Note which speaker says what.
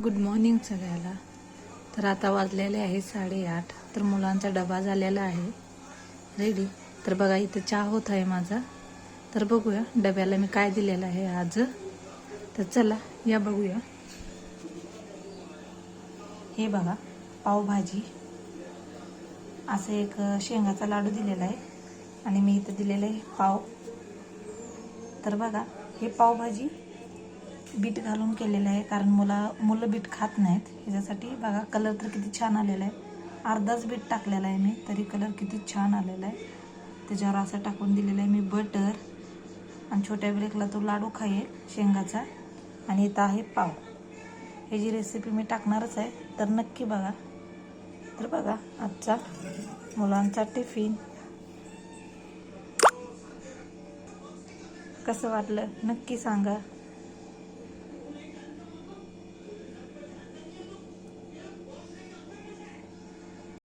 Speaker 1: Good morning सगळ्याला. तर आता वाजलेले आहे 8:30. तर मुलांचा डबा झालेला आहे रेडी. तर बघा इथे चहा होत आहे माझा. तर बघूया डब्याला मी काय दिलेलं आहे आज. तर चला या बघूया. हे बघा पावभाजी, असं एक शेंगाचा लाडू दिलेला आहे आणि मी इथं दिलेलं आहे पाव. तर बघा हे पावभाजी बीट घालून केलेलं आहे, कारण मुलं बीट खात नाहीत. ह्याच्यासाठी बघा कलर तर किती छान आलेला आहे. अर्धाच बीट टाकलेला आहे मी, तरी कलर किती छान आलेला आहे. त्याच्यावर असं टाकून दिलेलं आहे मी बटर. आणि छोट्या ब्रेकला तो लाडू खाईल शेंगाचा. आणि इथं आहे पाव. ह्याची रेसिपी मी टाकणारच आहे, तर नक्की बघा. तर बघा आजचा मुलांचा टिफिन कसं वाटलं नक्की सांगा.